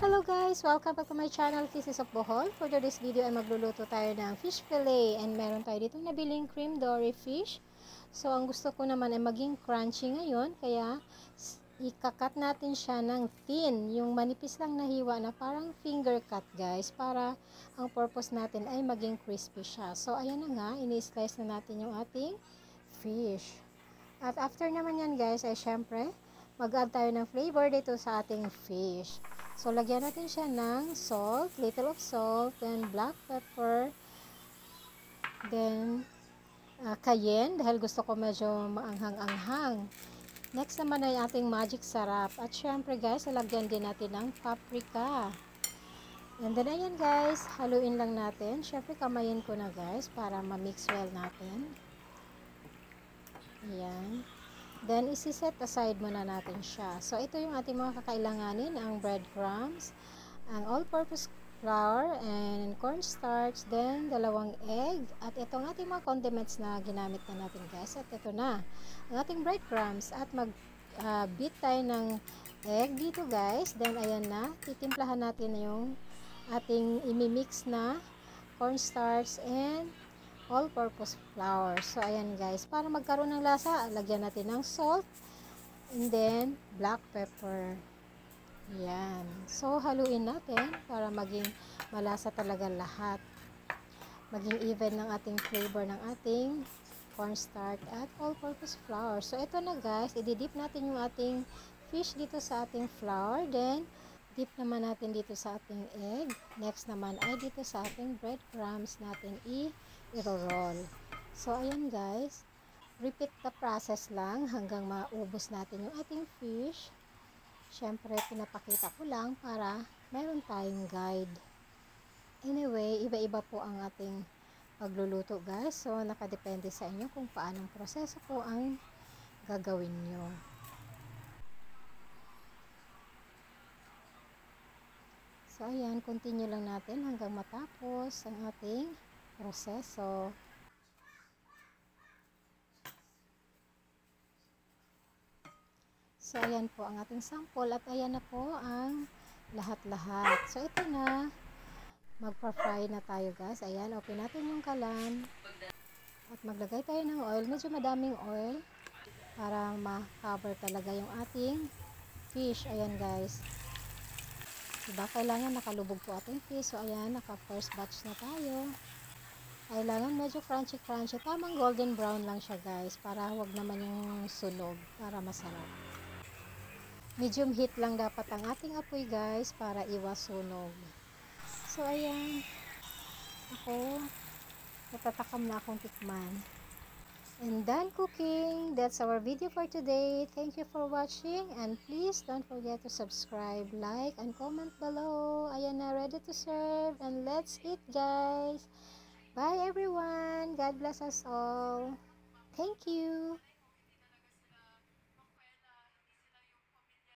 Hello guys! Welcome back to my channel, Kisses of Bohol. For today's video ay magluluto tayo ng fish fillet and meron tayo dito nabiling cream dory fish. So ang gusto ko naman ay maging crunchy ngayon, kaya ikakat natin siya ng thin, yung manipis lang na hiwa na parang finger cut guys, para ang purpose natin ay maging crispy siya. So ayan na nga, ini-slice na natin yung ating fish. At after naman yan guys ay syempre mag-add tayo ng flavor dito sa ating fish. So, lagyan natin siya ng salt, little of salt, then black pepper, then cayenne, dahil gusto ko medyo maanghang-anghang. Next naman ay ating magic sarap. At syempre guys, lalagyan din natin ng paprika. And then ayan guys, haluin lang natin. Syempre kamayin ko na guys, para ma-mix well natin. Ayan. Then, isi-set aside muna natin siya. So, ito yung ating mga kakailanganin, ang breadcrumbs, ang all-purpose flour, and cornstarch, then, 2 egg, at itong ating mga condiments na ginamit na natin guys. At ito na, ang ating breadcrumbs, at mag-beat tayo ng egg dito guys. Then, ayan na, titimplahan natin yung ating imimix na cornstarch and all-purpose flour. So, ayan guys. Para magkaroon ng lasa, lagyan natin ng salt and then black pepper. Ayan. So, haluin natin para maging malasa talaga lahat. Maging even ng ating flavor ng ating cornstarch at all-purpose flour. So, ito na guys. I-dip natin yung ating fish dito sa ating flour. Then, dip naman natin dito sa ating egg. Next naman ay dito sa ating breadcrumbs natin i-roll. So, ayan guys. Repeat the process lang hanggang maubos natin yung ating fish. Siyempre, pinapakita ko lang para meron tayong guide. Anyway, iba-iba po ang ating pagluluto guys. So, nakadepende sa inyo kung paanong proseso po ang gagawin nyo. So, ayan, continue lang natin hanggang matapos ang ating proseso. So, ayan po ang ating sample at ayan na po ang lahat-lahat. So, ito na. Magpa-fry na tayo guys. Ayan, open natin yung kalan. At maglagay tayo ng oil. Medyo madaming oil para ma-cover talaga yung ating fish. Ayan guys. Diba? Kailangan nakalubog po ating fish. So, ayan, naka-first batch na tayo. Kailangan medyo crunchy-crunchy. Tamang golden brown lang siya guys. Para huwag naman yung sunog. Para masarap. Medium heat lang dapat ang ating apoy guys. Para iwas sunog. So, ayan. Ako, natatakam na akong tikman. And done cooking. That's our video for today. Thank you for watching. And please don't forget to subscribe, like, and comment below. Ayan na, ready to serve. And let's eat guys. Bye everyone. God bless us all. Thank you.